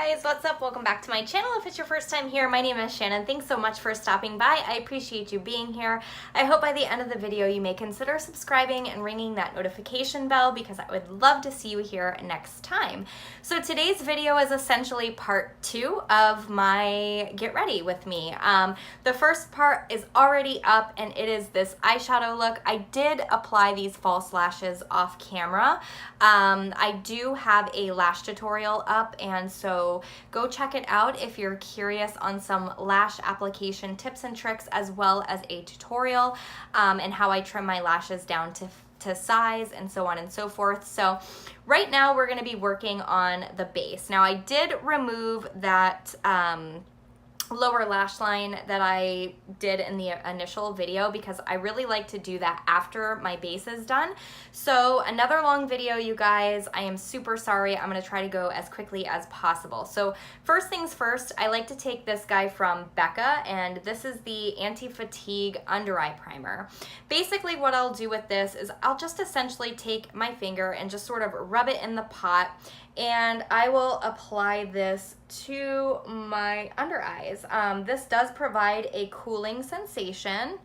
guys, what's up? Welcome back to my channel. If it's your first time here, my name is Shannon. Thanks so much for stopping by. I appreciate you being here. I hope by the end of the video you may consider subscribing and ringing that notification bell because I would love to see you here next time. So today's video is essentially part 2 of my get ready with me. The first part is already up and it is this eyeshadow look. I did apply these false lashes off camera. I do have a lash tutorial up, and so go check it out if you're curious on some lash application tips and tricks, as well as a tutorial and how I trim my lashes down to size and so on and so forth. So right now we're going to be working on the base. Now I did remove that lower lash line that I did in the initial video because I really like to do that after my base is done. So another long video, you guys. I am super sorry. I'm going to try to go as quickly as possible. So first things first, I like to take this guy from Becca, and this is the Anti-Fatigue Under Eye Primer. Basically what I'll do with this is I'll just essentially take my finger and just sort of rub it in the pot, and I will apply this to my under eyes. This does provide a cooling sensation,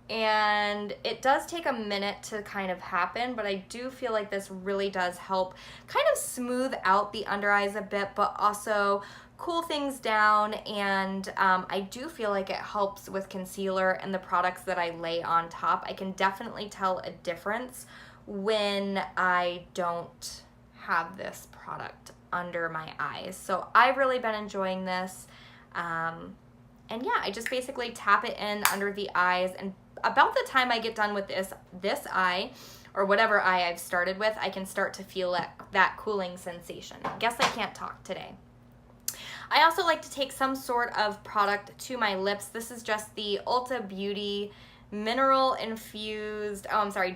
and it does take a minute to kind of happen, but I do feel like this really does help kind of smooth out the under eyes a bit, but also cool things down. And I do feel like it helps with concealer and the products that I lay on top. I can definitely tell a difference when I don't have this product under my eyes. So I've really been enjoying this. And yeah, I just basically tap it in under the eyes, and about the time I get done with this eye, or whatever eye I've started with, I can start to feel that cooling sensation. I guess I can't talk today. I also like to take some sort of product to my lips. This is just the Ulta Beauty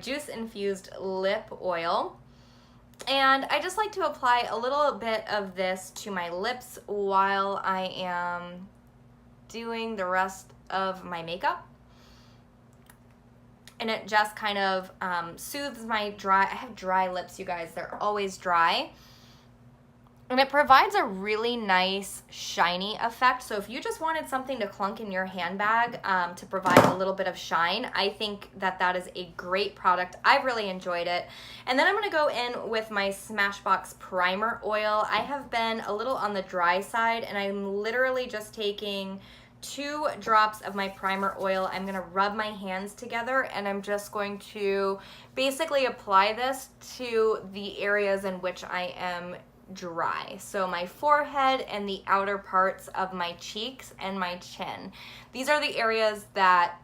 juice infused lip oil. And I just like to apply a little bit of this to my lips while I am doing the rest of my makeup. And it just kind of soothes my I have dry lips, you guys. They're always dry. And it provides a really nice shiny effect. So if you just wanted something to clunk in your handbag to provide a little bit of shine, I think that is a great product. I've really enjoyed it. And then I'm gonna go in with my Smashbox Primer Oil. I have been a little on the dry side, and I'm literally just taking 2 drops of my primer oil. I'm gonna rub my hands together, and I'm just going to basically apply this to the areas in which I am dry. So my forehead and the outer parts of my cheeks and my chin. These are the areas that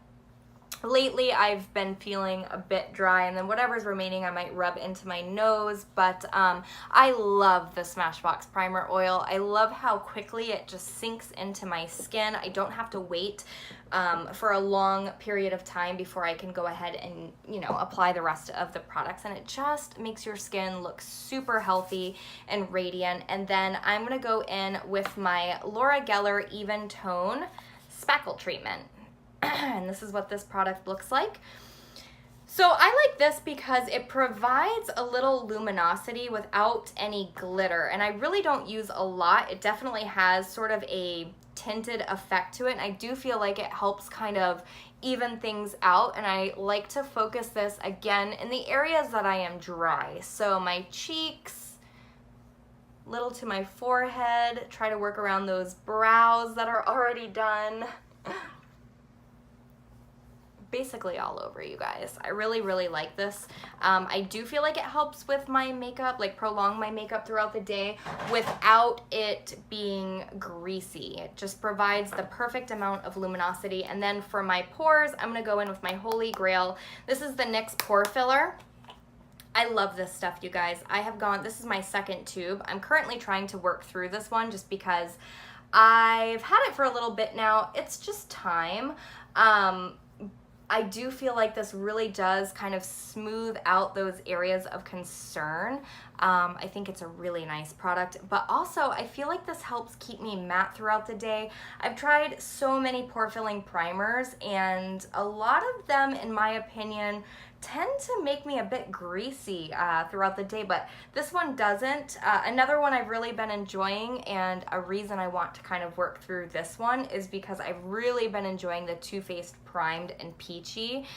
lately I've been feeling a bit dry, and then whatever's remaining I might rub into my nose. But I love the Smashbox Primer Oil. I love how quickly it just sinks into my skin. I don't have to wait for a long period of time before I can go ahead and, you know, apply the rest of the products, and it just makes your skin look super healthy and radiant. And then I'm gonna go in with my Laura Geller Even Tone Spackle Treatment. And this is what this product looks like. So I like this because it provides a little luminosity without any glitter, and I really don't use a lot. It definitely has sort of a tinted effect to it, and I do feel like it helps kind of even things out. And I like to focus this again in the areas that I am dry. So my cheeks, little to my forehead, try to work around those brows that are already done. Basically all over, you guys. I really, really like this. I do feel like it helps with my makeup, like prolong my makeup throughout the day without it being greasy. It just provides the perfect amount of luminosity. And then for my pores, I'm gonna go in with my Holy Grail. This is the NYX Pore Filler. I love this stuff, you guys. This is my second tube. I'm currently trying to work through this one just because I've had it for a little bit now. It's just time. I do feel like this really does kind of smooth out those areas of concern. I think it's a really nice product, but also I feel like this helps keep me matte throughout the day. I've tried so many pore filling primers, and a lot of them, in my opinion, tend to make me a bit greasy throughout the day, but this one doesn't. Another one I've really been enjoying, and a reason I want to kind of work through this one is because I've really been enjoying the Too Faced Primed and Peachy.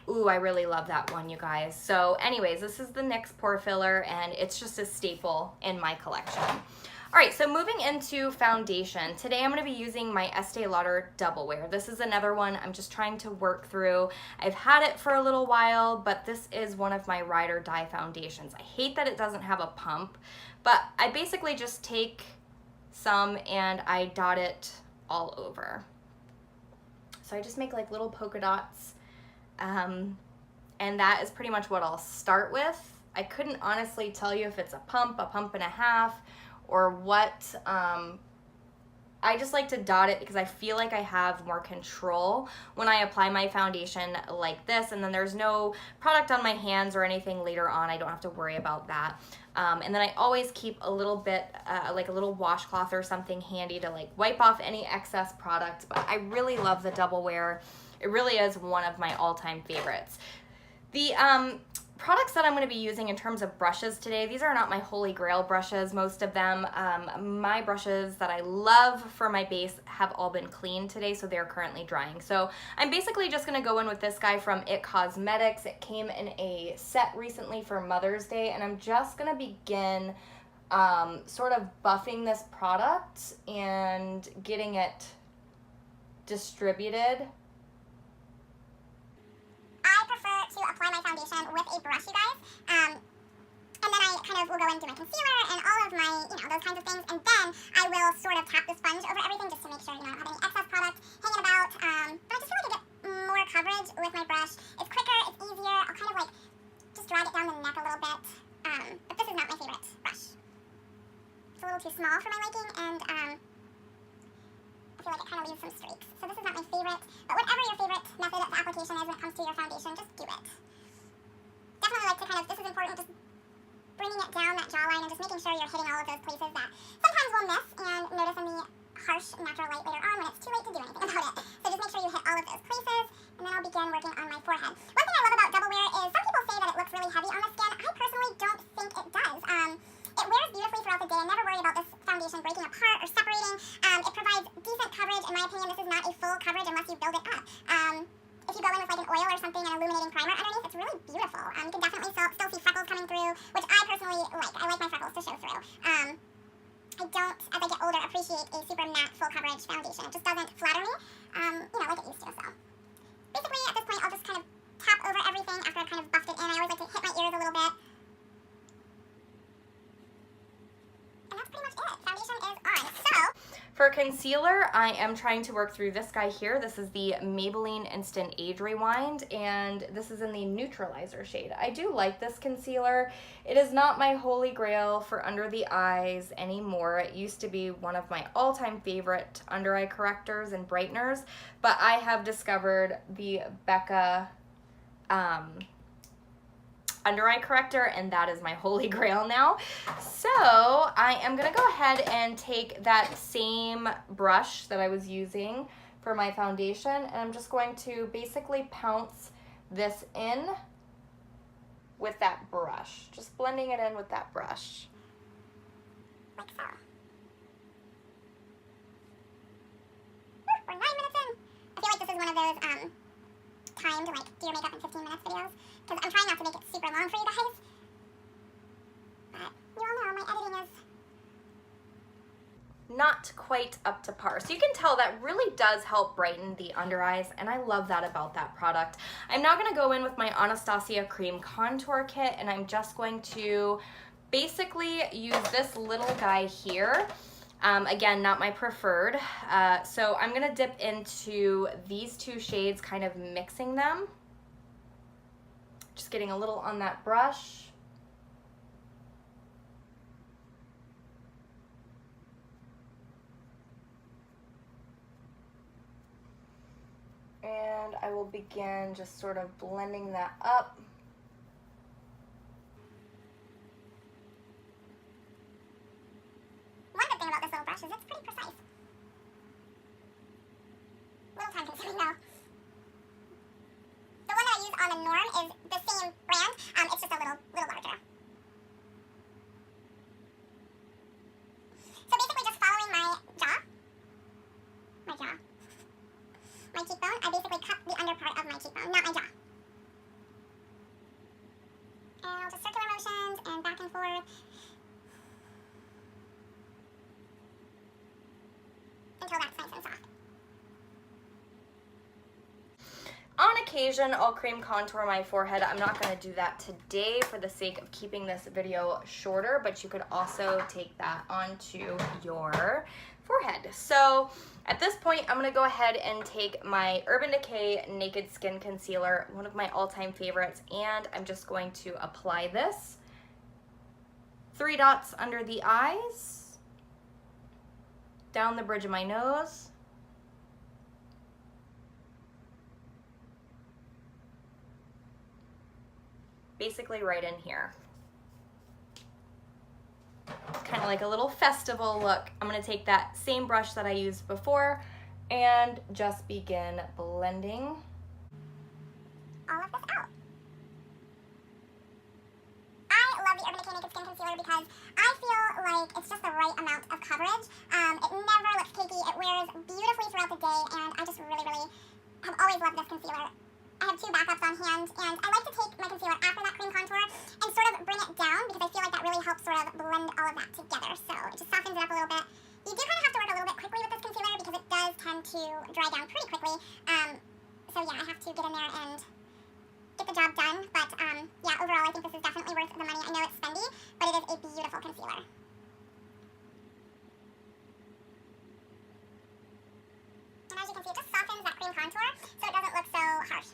Ooh, I really love that one, you guys. So anyways, this is the NYX Pore Filler, and it's just a staple in my collection. All right, so moving into foundation. Today I'm going to be using my Estee Lauder Double Wear. This is another one I'm just trying to work through. I've had it for a little while, but this is one of my ride or die foundations. I hate that it doesn't have a pump, but I basically just take some and I dot it all over. So I just make like little polka dots, and that is pretty much what I'll start with. I couldn't honestly tell you if it's a pump and a half, or what. I just like to dot it because I feel like I have more control when I apply my foundation like this, and then there's no product on my hands or anything later on. I don't have to worry about that. And then I always keep a little bit, like a little washcloth or something handy to like wipe off any excess product. But I really love the Double Wear. It really is one of my all-time favorites. The products that I'm going to be using in terms of brushes today, these are not my holy grail brushes, most of them. My brushes that I love for my base have all been cleaned today, so they're currently drying. So I'm basically just going to go in with this guy from IT Cosmetics. It came in a set recently for Mother's Day, and I'm just going to begin sort of buffing this product and getting it distributed. To apply my foundation with a brush, you guys, and then I kind of will go in and do my concealer and all of my, those kinds of things, and then I will sort of tap the sponge over everything just to make sure, I don't have any excess product hanging about, but I just feel like I get more coverage with my brush. It's quicker, it's easier. I'll kind of like just drag it down the neck a little bit, but this is not my favorite brush. It's a little too small for my liking, and I feel like it kind of leaves some streaks. So this is not my favorite, but whatever your favorite method of application is when it comes to your foundation, just do it. Definitely like to kind of, this is important, just bringing it down that jawline and just making sure you're hitting all of those places that sometimes we'll miss and notice in the harsh natural light later on when it's too late to do anything about it. So just make sure you hit all of those places, and then I'll begin working on my forehead. One thing I love about Double Wear is some people say that it looks really heavy on the skin. I personally don't think it does. It wears beautifully throughout the day. I never worry about this foundation breaking apart or separating. It provides decent coverage. In my opinion, this is not a full coverage unless you build it up. If you go in with like an oil or something, an illuminating primer underneath, it's really beautiful. You can definitely still see freckles coming through, which I personally like. I like my freckles to show through. I don't, as I get older, appreciate a super matte full coverage foundation. It just doesn't flatter me, like it used to. So basically, at this point, I'll just kind of tap over everything after I've kind of buffed it in. I always like to hit my ears a little bit. And that's pretty much it. Foundation is on. So for concealer, I am trying to work through this guy here. This is the Maybelline Instant Age Rewind, and this is in the Neutralizer shade. I do like this concealer. It is not my holy grail for under the eyes anymore. It used to be one of my all-time favorite under eye correctors and brighteners, but I have discovered the Becca under eye corrector, and that is my holy grail now. So I am gonna go ahead and take that same brush that I was using for my foundation, and I'm just going to basically pounce this in with that brush, just blending it in with that brush. Like so. We're 9 minutes in. I feel like this is one of those timed like do your makeup in 15 minutes videos, because I'm trying not to make it super long for you guys. But you all know my editing is not quite up to par. So you can tell that really does help brighten the under eyes, and I love that about that product. I'm now going to go in with my Anastasia Cream Contour Kit, and I'm just going to basically use this little guy here. Again, not my preferred. So I'm going to dip into these two shades, kind of mixing them. Just getting a little on that brush. And I will begin just sort of blending that up. one good thing about this little brush is it's pretty precise. Little time consuming though. The one that I use on the Norm is the same cheekbone, I basically cut the under part of my cheekbone, not my jaw. And I'll just circular motions and back and forth. Until that's nice and soft. On occasion, I'll cream contour my forehead. I'm not going to do that today for the sake of keeping this video shorter, but you could also take that onto your forehead. So at this point, I'm going to go ahead and take my Urban Decay Naked Skin Concealer, one of my all-time favorites, and I'm just going to apply this. 3 dots under the eyes, down the bridge of my nose, basically right in here. Kind of like a little festival look. I'm going to take that same brush that I used before and just begin blending all of this out. I love the Urban Decay Naked Skin Concealer because I feel like it's just the right amount of coverage. It never looks cakey. It wears beautifully throughout the day, and I just really, really have always loved this concealer. I have 2 backups on hand, and I like to take my concealer after that cream contour and sort of bring it down because I feel like that really helps sort of blend all of that together. So it just softens it up a little bit. You do kind of have to work a little bit quickly with this concealer because it does tend to dry down pretty quickly. So yeah, I have to get in there and get the job done. But yeah, overall, I think this is definitely worth the money. I know it's spendy, but it is a beautiful concealer. And as you can see, it just softens that cream contour so it doesn't look so harsh.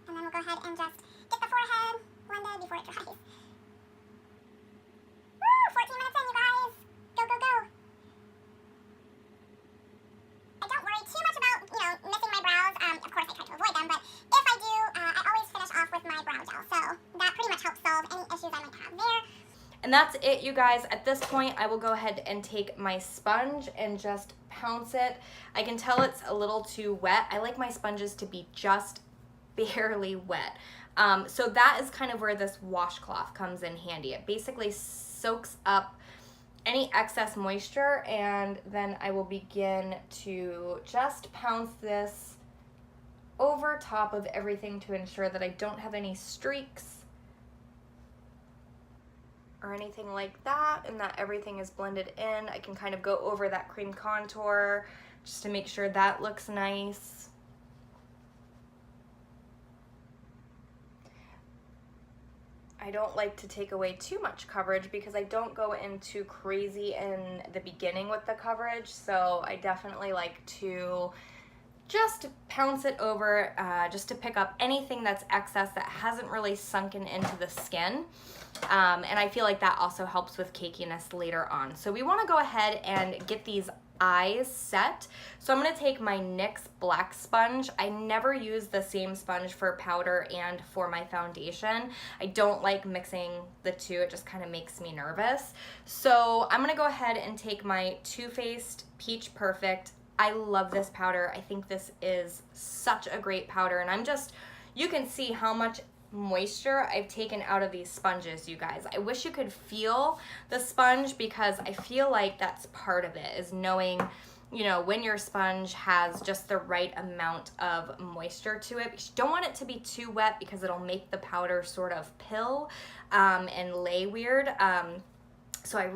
And then we'll go ahead and just get the forehead blended before it dries. Woo! 14 minutes in, you guys! Go, go, go! I don't worry too much about, missing my brows. Of course, I try to avoid them, but if I do, I always finish off with my brow gel. So that pretty much helps solve any issues I might have there. And that's it, you guys. At this point, I will go ahead and take my sponge and just pounce it. I can tell it's a little too wet. I like my sponges to be just barely wet. So that is kind of where this washcloth comes in handy. It basically soaks up any excess moisture, and then I will begin to just pounce this over top of everything to ensure that I don't have any streaks or anything like that, and that everything is blended in. I can kind of go over that cream contour just to make sure that looks nice. I don't like to take away too much coverage because I don't go in too crazy in the beginning with the coverage, so I definitely like to just pounce it over just to pick up anything that's excess that hasn't really sunken into the skin. And I feel like that also helps with cakiness later on. So we want to go ahead and get these eyes set. So I'm going to take my NYX black sponge. I never use the same sponge for powder and for my foundation. I don't like mixing the two. It just kind of makes me nervous. So I'm going to go ahead and take my Too Faced Peach Perfect. I love this powder. I think this is such a great powder, and you can see how much moisture I've taken out of these sponges, you guys. I wish you could feel the sponge because I feel like that's part of it, is knowing, when your sponge has just the right amount of moisture to it. Because you don't want it to be too wet because it'll make the powder sort of pill and lay weird. So I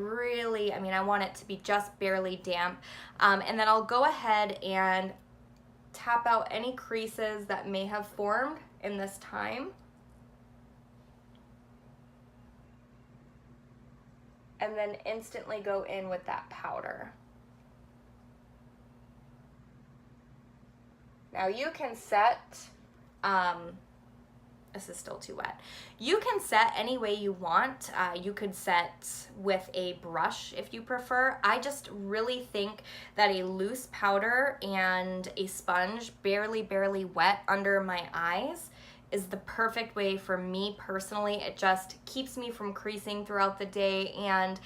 want it to be just barely damp. And then I'll go ahead and tap out any creases that may have formed in this time. And then instantly go in with that powder. Now you can set, this is still too wet. You can set any way you want. You could set with a brush if you prefer. I just really think that a loose powder and a sponge barely wet under my eyes is the perfect way for me personally. It just keeps me from creasing throughout the day and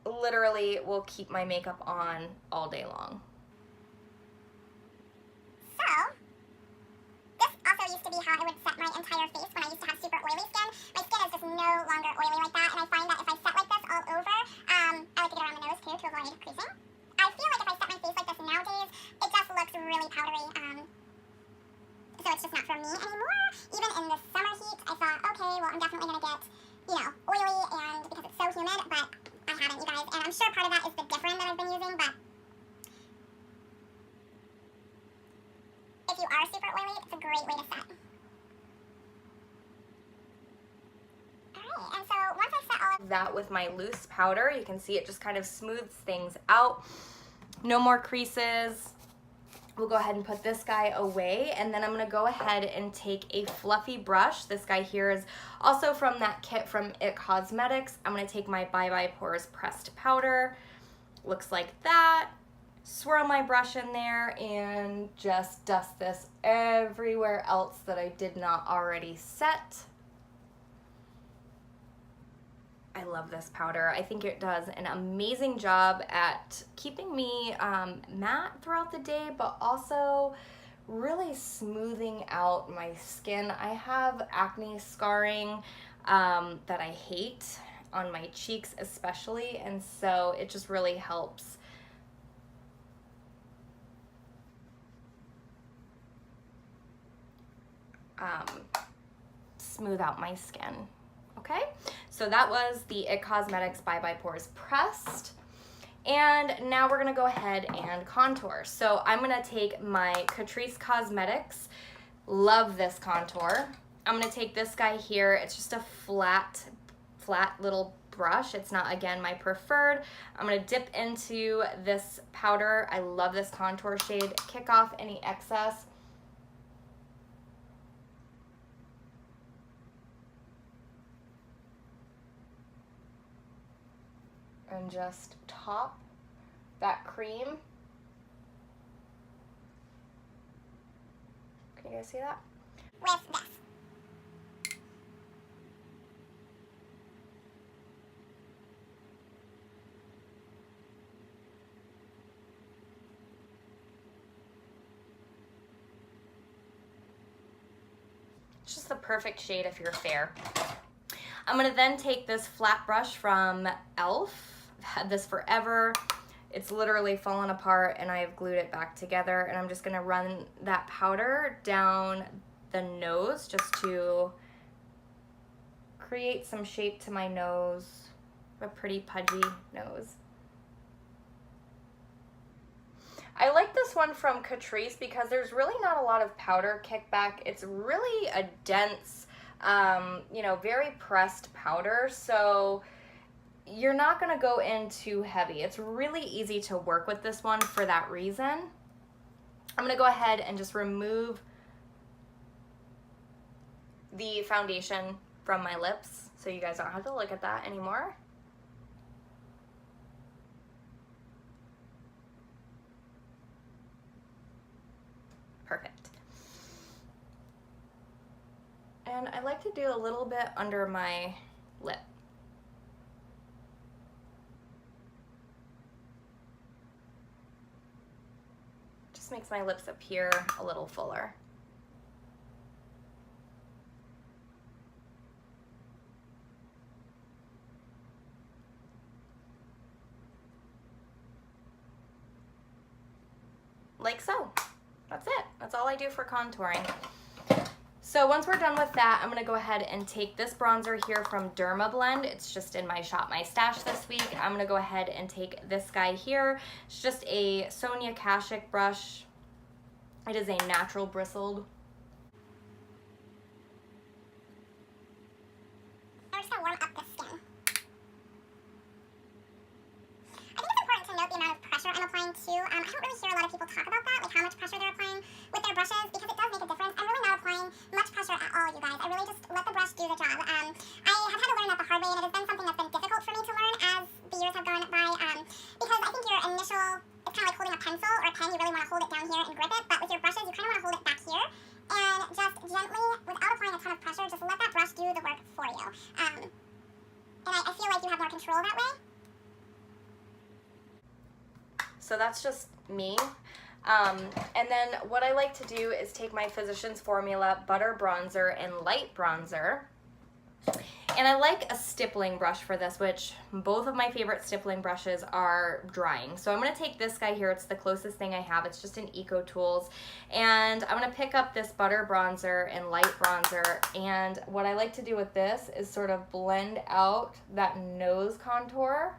literally will keep my makeup on all day long. So, this also used to be how I would set my entire face when I used to have super oily skin. My skin is just no longer oily like that, and I find that if I set like this all over, I like to get around the nose too to avoid creasing. part of that is the different that I've been using, but if you are super oily, it's a great way to set. Alright, and so once I set all of that with my loose powder, you can see it just kind of smooths things out. No more creases. We'll go ahead and put this guy away, and then I'm gonna go ahead and take a fluffy brush. This guy here is also from that kit from It Cosmetics. I'm gonna take my Bye Bye Pores pressed powder. Looks like that. Swirl my brush in there and just dust this everywhere else that I did not already set. I love this powder. I think it does an amazing job at keeping me matte throughout the day, but also really smoothing out my skin. I have acne scarring that I hate on my cheeks especially, and so it just really helps smooth out my skin. Okay, so that was the It Cosmetics Bye Bye Pores pressed. And now we're gonna go ahead and contour. So I'm gonna take my Catrice Cosmetics, love this contour. I'm gonna take this guy here. It's just a flat little brush. It's not, again, my preferred. I'm gonna dip into this powder. I love this contour shade. Kick off any excess. And just top that cream. Can you guys see that? with this. It's just the perfect shade if you're fair. I'm gonna then take this flat brush from e.l.f. I've had this forever. It's literally fallen apart and I have glued it back together, and I'm just gonna run that powder down the nose just to create some shape to my nose, a pretty pudgy nose. I like this one from Catrice because there's really not a lot of powder kickback. It's really a dense, you know, very pressed powder, so you're not gonna go in too heavy. It's really easy to work with this one for that reason. I'm gonna go ahead and just remove the foundation from my lips so you guys don't have to look at that anymore. Perfect. And I like to do a little bit under my lip. Just makes my lips appear a little fuller. Like so. That's it. That's all I do for contouring. So once we're done with that, I'm gonna go ahead and take this bronzer here from Dermablend. It's just in my Shop My Stash this week. I'm gonna go ahead and take this guy here. It's just a Sonia Kashuk brush. It is a natural bristled. I'm just gonna warm up the skin. I think it's important to note the amount of pressure I'm applying too. I don't really hear a lot of people talk about that, like how much pressure they're applying with their brushes, because it does make a difference. I'm really not applying much pressure at all, you guys. I really just let the brush do the job. I have had to learn that the hard way, and it has been something that's been difficult for me to learn as the years have gone by, because I think your initial, it's kind of like holding a pencil or a pen. You really want to hold it down here and grip it, but with your brushes, you kind of want to hold it back here, and just gently, without applying a ton of pressure, just let that brush do the work for you. And I feel like you have more control that way. So that's just me. And then what I like to do is take my Physicians Formula Butter Bronzer and Light Bronzer. And I like a stippling brush for this, which both of my favorite stippling brushes are drying. So I'm gonna take this guy here. It's the closest thing I have. It's just an Eco Tools. And I'm gonna pick up this Butter Bronzer and Light Bronzer. And what I like to do with this is sort of blend out that nose contour.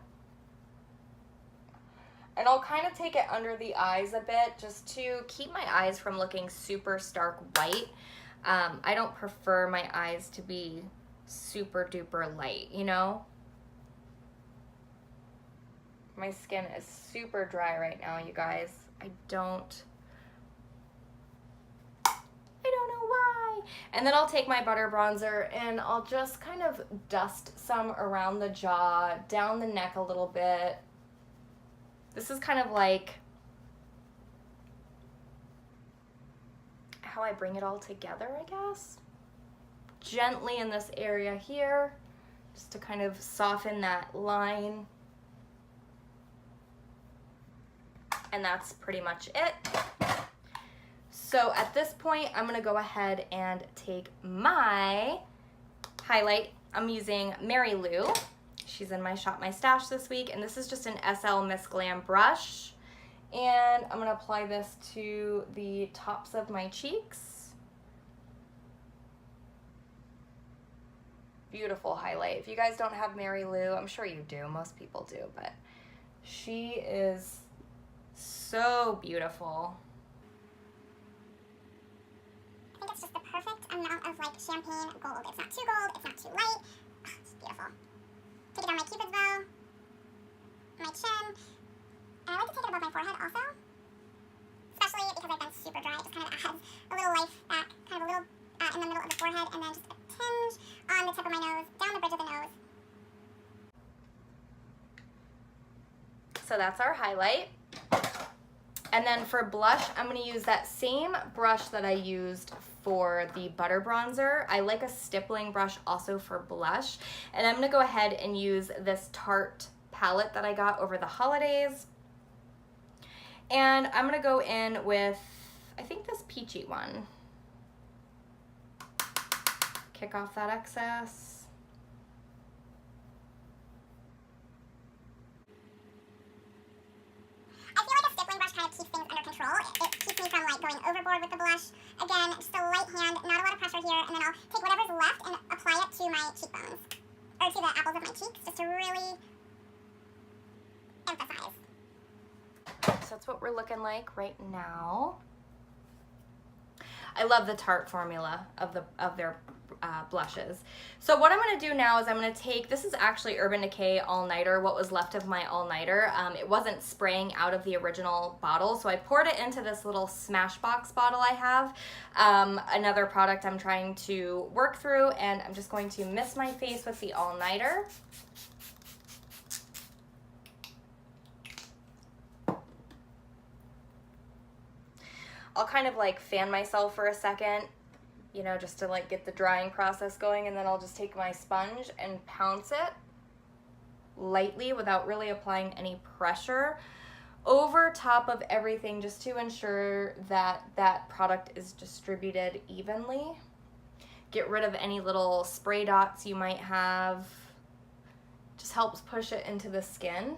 And I'll kind of take it under the eyes a bit just to keep my eyes from looking super stark white. I don't prefer my eyes to be super duper light, you know? My skin is super dry right now, you guys. I don't know why. And then I'll take my butter bronzer and I'll just kind of dust some around the jaw, down the neck a little bit. This is kind of like how I bring it all together, I guess. Gently in this area here, just to kind of soften that line. And that's pretty much it. So at this point, I'm gonna go ahead and take my highlight. I'm using Mary Lou. She's in my Shop My Stash this week, and this is just an SL Miss Glam brush. And I'm gonna apply this to the tops of my cheeks. Beautiful highlight. If you guys don't have Mary Lou, I'm sure you do, most people do, but she is so beautiful. I think it's just the perfect amount of like champagne gold. It's not too gold, it's not too light. Oh, it's beautiful. Take it on my cupid's bow, my chin, and I like to take it above my forehead also. Especially because I've been super dry. It just kind of adds a little life back, kind of a little in the middle of the forehead, and then just a tinge on the tip of my nose, down the bridge of the nose. So that's our highlight. And then for blush, I'm gonna use that same brush that I used for the butter bronzer. I like a stippling brush also for blush. And I'm gonna go ahead and use this Tarte palette that I got over the holidays. And I'm gonna go in with, I think this peachy one. Kick off that excess. Keeps things under control. It keeps me from like going overboard with the blush. Again, just a light hand, not a lot of pressure here, and then I'll take whatever's left and apply it to my cheekbones, or to the apples of my cheeks, just to really emphasize. So that's what we're looking like right now. I love the Tarte formula of their blushes. So what I'm going to do now is I'm going to take, this is actually Urban Decay All Nighter, what was left of my All Nighter. It wasn't spraying out of the original bottle, so I poured it into this little Smashbox bottle I have. Another product I'm trying to work through, and I'm just going to mist my face with the All Nighter. I'll kind of like fan myself for a second, you know, just to like get the drying process going, and then I'll just take my sponge and pounce it lightly without really applying any pressure over top of everything, just to ensure that that product is distributed evenly. Get rid of any little spray dots you might have. Just helps push it into the skin.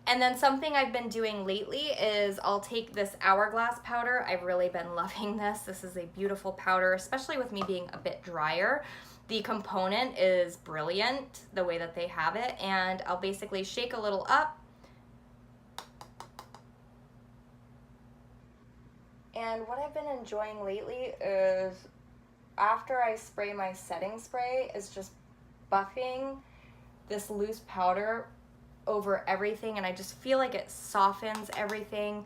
And then something I've been doing lately is I'll take this Hourglass powder. I've really been loving this. This is a beautiful powder, especially with me being a bit drier. The component is brilliant, the way that they have it, and I'll basically shake a little up. And what I've been enjoying lately is after I spray my setting spray is just buffing this loose powder over everything, and I just feel like it softens everything.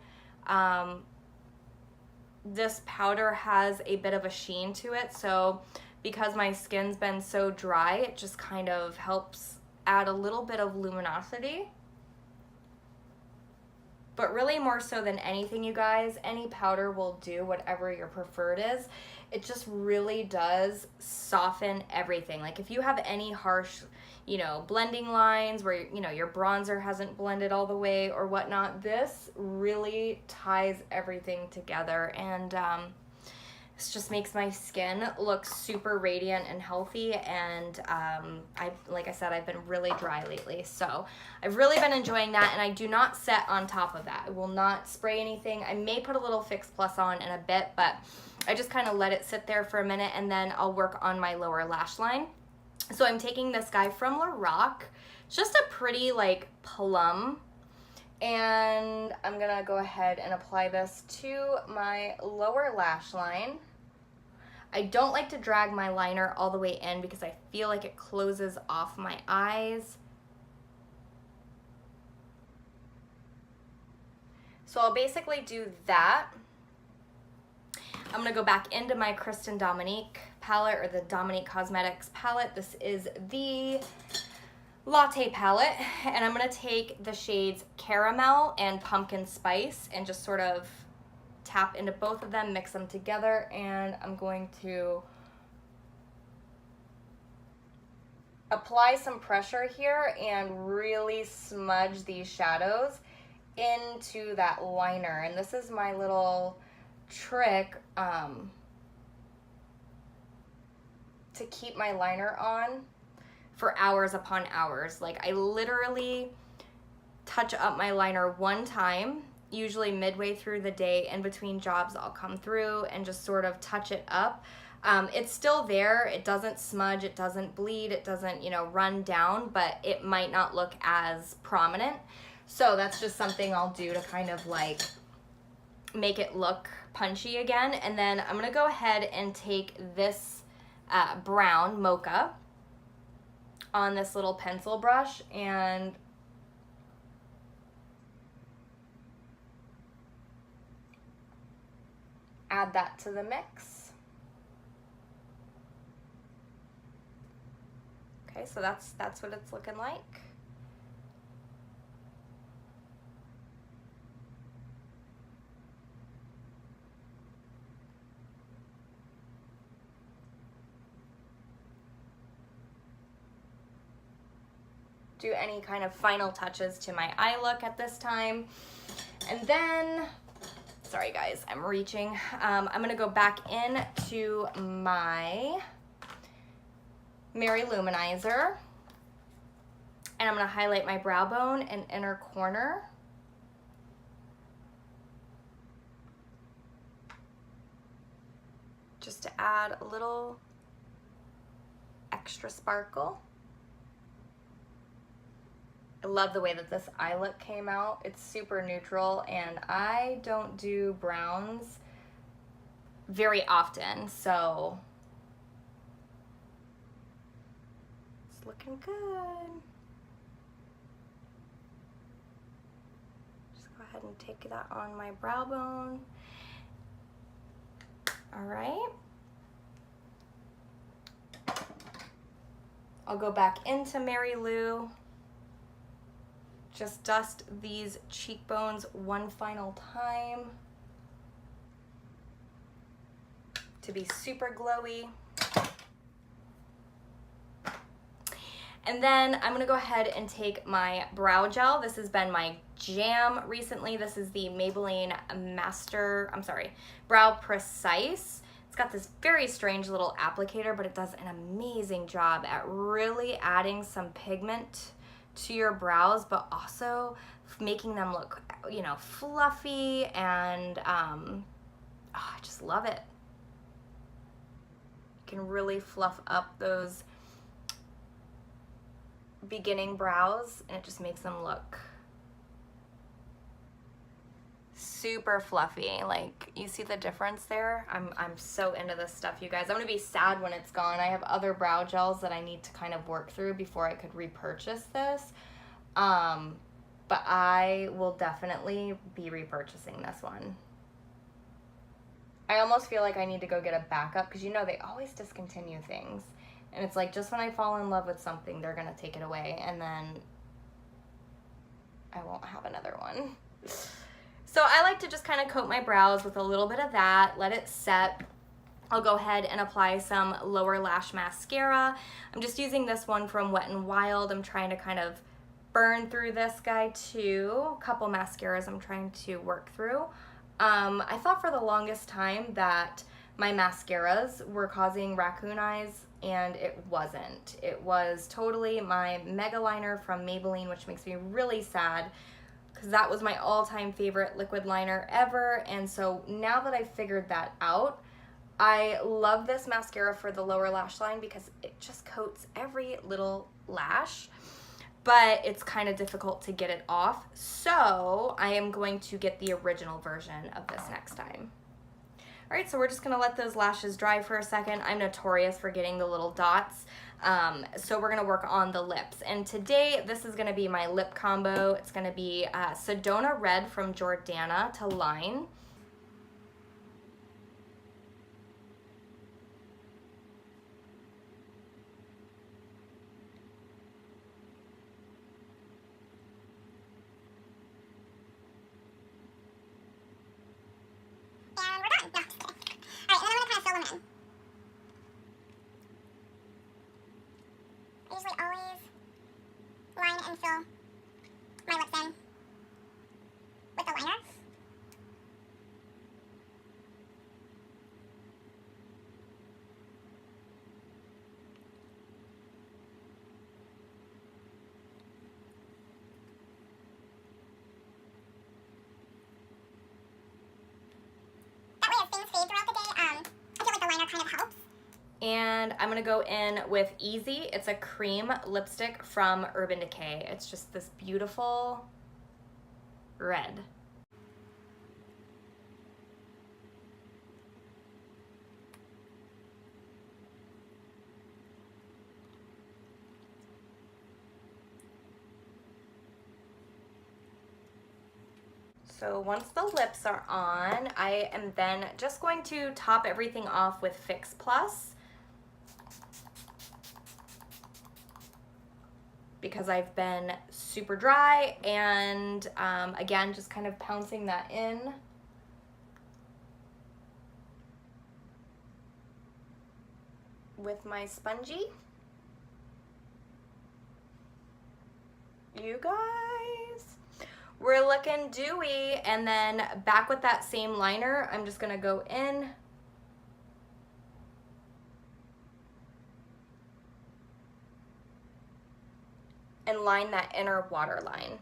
This powder has a bit of a sheen to it, so because my skin's been so dry, it just kind of helps add a little bit of luminosity. But really, more so than anything, you guys, any powder will do, whatever your preferred is. It just really does soften everything. Like if you have any harsh, you know, blending lines where, you know, your bronzer hasn't blended all the way or whatnot, this really ties everything together, and this just makes my skin look super radiant and healthy. And like I said, I've been really dry lately, so I've really been enjoying that. And I do not set on top of that. I will not spray anything. I may put a little Fix Plus on in a bit, but I just kind of let it sit there for a minute, and then I'll work on my lower lash line. So I'm taking this guy from Lorac, just a pretty like plum, And I'm gonna go ahead and apply this to my lower lash line. I don't like to drag my liner all the way in because I feel like it closes off my eyes. So I'll basically do that. I'm gonna go back into my Kristen Dominique palette, or the Dominique Cosmetics palette. This is the Latte palette, and I'm gonna take the shades Caramel and Pumpkin Spice and just sort of tap into both of them, mix them together, and I'm going to apply some pressure here and really smudge these shadows into that liner. And this is my little trick to keep my liner on for hours upon hours. Like, I literally touch up my liner one time, usually midway through the day. In between jobs, I'll come through and just sort of touch it up. It's still there. It doesn't smudge, it doesn't bleed, it doesn't, you know, run down, but it might not look as prominent. So that's just something I'll do to kind of like make it look punchy again. And then I'm gonna go ahead and take this brown mocha on this little pencil brush and add that to the mix. Okay, so that's what it's looking like. Do any kind of final touches to my eye look at this time. And then, sorry guys, I'm reaching. I'm gonna go back into my Mary Luminizer, and I'm gonna highlight my brow bone and inner corner. Just to add a little extra sparkle. I love the way that this eye look came out. It's super neutral, and I don't do browns very often, so it's looking good. Just go ahead and take that on my brow bone. All right. I'll go back into Mary Lou. Just dust these cheekbones one final time to be super glowy. And then I'm gonna go ahead and take my brow gel. This has been my jam recently. This is the Maybelline Brow Precise. It's got this very strange little applicator, but it does an amazing job at really adding some pigment to your brows, but also making them look, you know, fluffy, and I just love it. You can really fluff up those beginning brows, and it just makes them look super fluffy. Like, you see the difference there? I'm so into this stuff, you guys. I'm gonna be sad when it's gone. I have other brow gels that I need to kind of work through before I could repurchase this. But I will definitely be repurchasing this one. I almost feel like I need to go get a backup, because you know they always discontinue things. And it's like, just when I fall in love with something, they're gonna take it away, and then I won't have another one. So I like to just kind of coat my brows with a little bit of that, let it set. I'll go ahead and apply some lower lash mascara. I'm just using this one from Wet n Wild. I'm trying to kind of burn through this guy too. A couple mascaras I'm trying to work through. I thought for the longest time that my mascaras were causing raccoon eyes, and it wasn't. It was totally my Mega Liner from Maybelline, which makes me really sad, because that was my all-time favorite liquid liner ever. And so now that I've figured that out, I love this mascara for the lower lash line because it just coats every little lash. but it's kind of difficult to get it off. So I am going to get the original version of this next time. All right, so we're just gonna let those lashes dry for a second. I'm notorious for getting the little dots. So we're gonna work on the lips. And today, this is gonna be my lip combo. It's gonna be Sedona Red from Jordana to Line. And we're done. No, just kidding. All right, and then I'm gonna kind of fill them in. I usually always line and fill my lips in with a liner. That way, as things fade throughout the day, I feel like the liner kind of helps. And I'm gonna go in with Easy. It's a cream lipstick from Urban Decay. It's just this beautiful red. So once the lips are on, I am then just going to top everything off with Fix Plus, because I've been super dry, and again, just kind of pouncing that in. With my spongy. You guys, we're looking dewy. And then back with that same liner, I'm just gonna go in and line that inner waterline.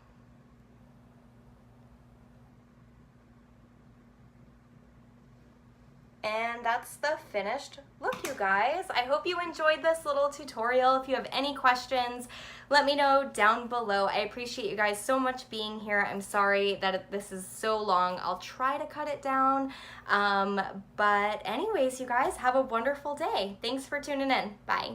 And that's the finished look, you guys. I hope you enjoyed this little tutorial. If you have any questions, let me know down below. I appreciate you guys so much being here. I'm sorry that this is so long. I'll try to cut it down. But anyways, you guys, have a wonderful day. Thanks for tuning in. Bye.